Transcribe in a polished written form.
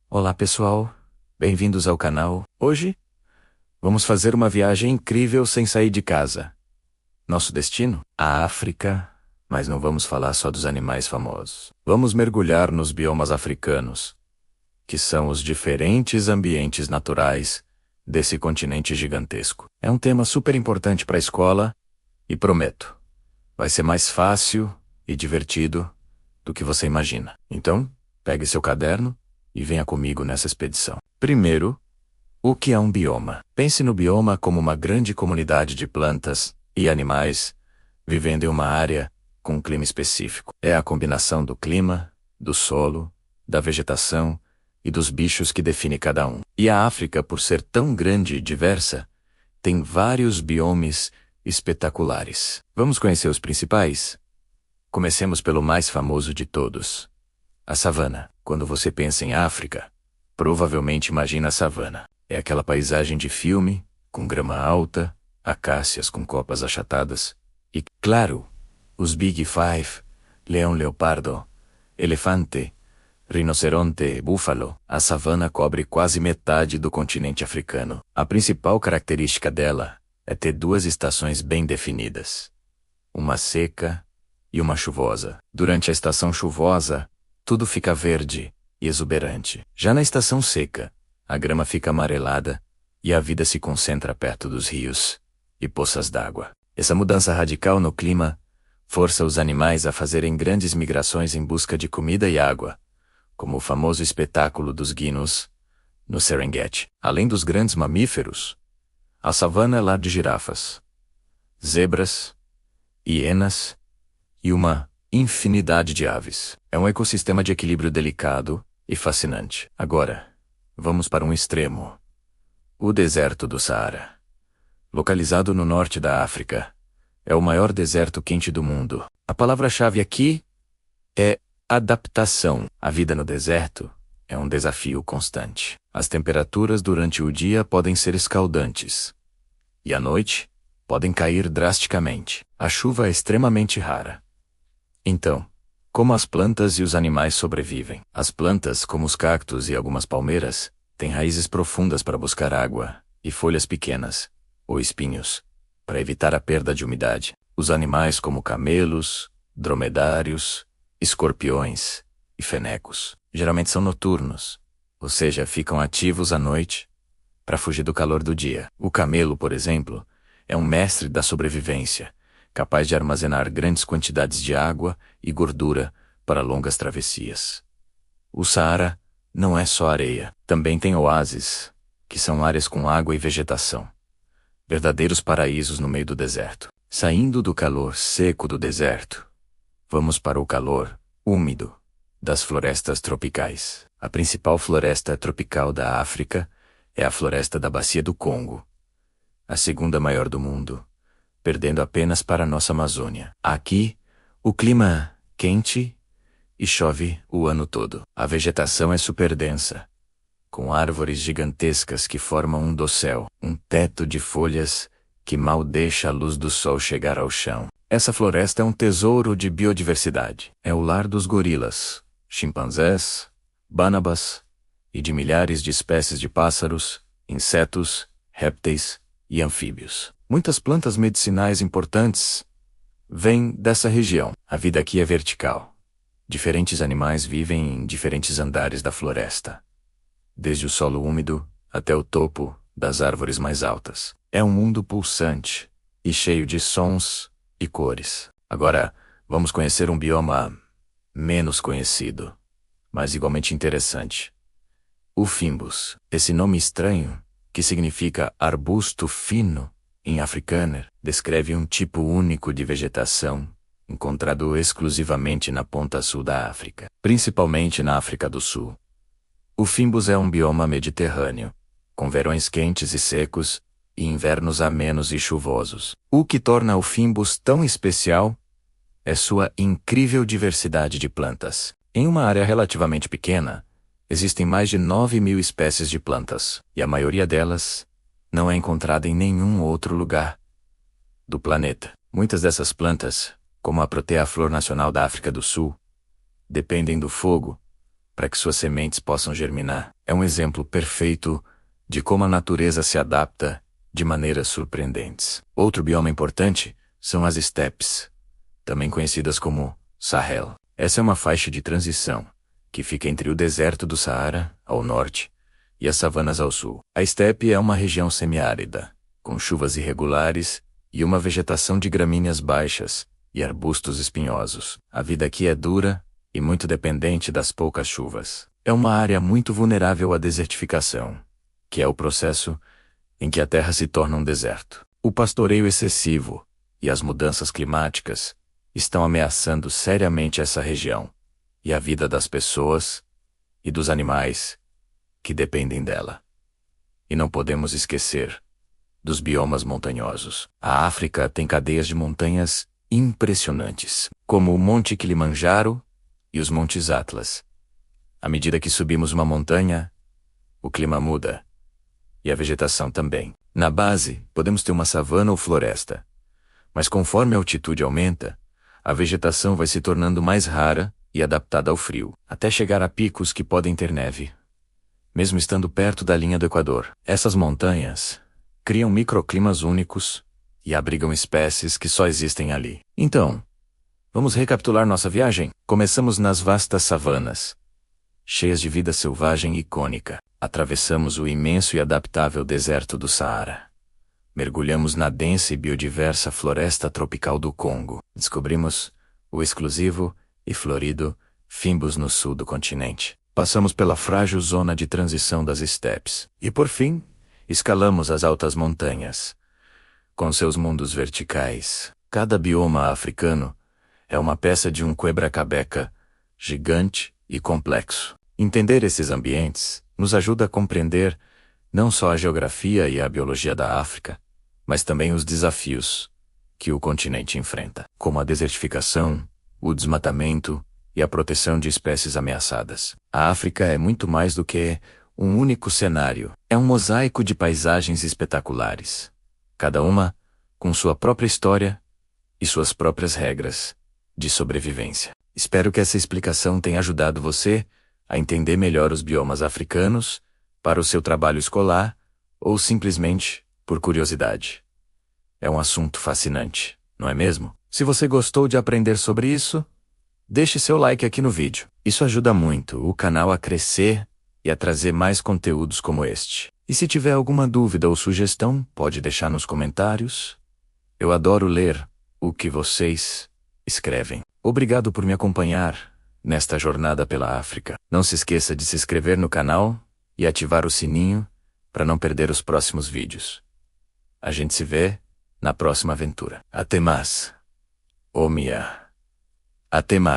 Olá pessoal, bem-vindos ao canal. Hoje, vamos fazer uma viagem incrível sem sair de casa. Nosso destino? A África, mas não vamos falar só dos animais famosos. Vamos mergulhar nos biomas africanos, que são os diferentes ambientes naturais desse continente gigantesco. É um tema super importante para a escola e prometo, vai ser mais fácil e divertido do que você imagina. Então, pegue seu caderno e venha comigo nessa expedição. Primeiro, o que é um bioma? Pense no bioma como uma grande comunidade de plantas e animais vivendo em uma área com um clima específico. É a combinação do clima, do solo, da vegetação e dos bichos que define cada um. E a África, por ser tão grande e diversa, tem vários biomes espetaculares. Vamos conhecer os principais? Comecemos pelo mais famoso de todos, a savana. Quando você pensa em África, provavelmente imagina a savana. É aquela paisagem de filme, com grama alta, acácias com copas achatadas e, claro, os Big Five: leão, leopardo, elefante, rinoceronte e búfalo. A savana cobre quase metade do continente africano. A principal característica dela é ter duas estações bem definidas, uma seca e uma chuvosa. Durante a estação chuvosa, tudo fica verde e exuberante. Já na estação seca, a grama fica amarelada e a vida se concentra perto dos rios e poças d'água. Essa mudança radical no clima força os animais a fazerem grandes migrações em busca de comida e água, como o famoso espetáculo dos guinos no Serengeti. Além dos grandes mamíferos, a savana é lar de girafas, zebras, hienas e uma infinidade de aves. É um ecossistema de equilíbrio delicado e fascinante. Agora, vamos para um extremo: o deserto do Saara. Localizado no norte da África, é o maior deserto quente do mundo. A palavra-chave aqui é adaptação. A vida no deserto é um desafio constante. As temperaturas durante o dia podem ser escaldantes e à noite podem cair drasticamente. A chuva é extremamente rara. Então, como as plantas e os animais sobrevivem? As plantas, como os cactos e algumas palmeiras, têm raízes profundas para buscar água e folhas pequenas, ou espinhos, para evitar a perda de umidade. Os animais, como camelos, dromedários, escorpiões e fenecos, geralmente são noturnos, ou seja, ficam ativos à noite para fugir do calor do dia. O camelo, por exemplo, é um mestre da sobrevivência, capaz de armazenar grandes quantidades de água e gordura para longas travessias. O Saara não é só areia. Também tem oásis, que são áreas com água e vegetação. Verdadeiros paraísos no meio do deserto. Saindo do calor seco do deserto, vamos para o calor úmido das florestas tropicais. A principal floresta tropical da África é a floresta da Bacia do Congo, a segunda maior do mundo, perdendo apenas para a nossa Amazônia. Aqui, o clima é quente e chove o ano todo. A vegetação é super densa, com árvores gigantescas que formam um dossel, um teto de folhas que mal deixa a luz do sol chegar ao chão. Essa floresta é um tesouro de biodiversidade. É o lar dos gorilas, chimpanzés, bonobos e de milhares de espécies de pássaros, insetos, répteis e anfíbios. Muitas plantas medicinais importantes vêm dessa região. A vida aqui é vertical. Diferentes animais vivem em diferentes andares da floresta, desde o solo úmido até o topo das árvores mais altas. É um mundo pulsante e cheio de sons e cores. Agora, vamos conhecer um bioma menos conhecido, mas igualmente interessante: o Fynbos. Esse nome estranho, que significa arbusto fino em africâner, descreve um tipo único de vegetação encontrado exclusivamente na ponta sul da África, principalmente na África do Sul. O Fynbos é um bioma mediterrâneo, com verões quentes e secos e invernos amenos e chuvosos. O que torna o Fynbos tão especial é sua incrível diversidade de plantas. Em uma área relativamente pequena, existem mais de 9.000 espécies de plantas, e a maioria delas não é encontrada em nenhum outro lugar do planeta. Muitas dessas plantas, como a protea-flor nacional da África do Sul, dependem do fogo para que suas sementes possam germinar. É um exemplo perfeito de como a natureza se adapta de maneiras surpreendentes. Outro bioma importante são as estepes, também conhecidas como Sahel. Essa é uma faixa de transição que fica entre o deserto do Saara, ao norte, e as savanas ao sul. A estepe é uma região semiárida, com chuvas irregulares e uma vegetação de gramíneas baixas e arbustos espinhosos. A vida aqui é dura e muito dependente das poucas chuvas. É uma área muito vulnerável à desertificação, que é o processo em que a terra se torna um deserto. O pastoreio excessivo e as mudanças climáticas estão ameaçando seriamente essa região e a vida das pessoas e dos animais que dependem dela. E não podemos esquecer dos biomas montanhosos. A África tem cadeias de montanhas impressionantes, como o Monte Kilimanjaro e os Montes Atlas. À medida que subimos uma montanha, o clima muda, e a vegetação também. Na base, podemos ter uma savana ou floresta, mas conforme a altitude aumenta, a vegetação vai se tornando mais rara e adaptada ao frio, até chegar a picos que podem ter neve, mesmo estando perto da linha do Equador. Essas montanhas criam microclimas únicos e abrigam espécies que só existem ali. Então, vamos recapitular nossa viagem? Começamos nas vastas savanas, cheias de vida selvagem e icônica. Atravessamos o imenso e adaptável deserto do Saara. Mergulhamos na densa e biodiversa floresta tropical do Congo. Descobrimos o exclusivo e florido Fimbus no sul do continente. Passamos pela frágil zona de transição das estepes. E por fim, escalamos as altas montanhas, com seus mundos verticais. Cada bioma africano é uma peça de um quebra-cabeça gigante e complexo. Entender esses ambientes nos ajuda a compreender não só a geografia e a biologia da África, mas também os desafios que o continente enfrenta, como a desertificação, o desmatamento e a proteção de espécies ameaçadas. A África é muito mais do que um único cenário. É um mosaico de paisagens espetaculares, cada uma com sua própria história e suas próprias regras de sobrevivência. Espero que essa explicação tenha ajudado você a entender melhor os biomas africanos para o seu trabalho escolar ou simplesmente por curiosidade. É um assunto fascinante, não é mesmo? Se você gostou de aprender sobre isso, deixe seu like aqui no vídeo. Isso ajuda muito o canal a crescer e a trazer mais conteúdos como este. E se tiver alguma dúvida ou sugestão, pode deixar nos comentários. Eu adoro ler o que vocês escrevem. Obrigado por me acompanhar nesta jornada pela África. Não se esqueça de se inscrever no canal e ativar o sininho para não perder os próximos vídeos. A gente se vê na próxima aventura. Até mais. Omia. Até mais.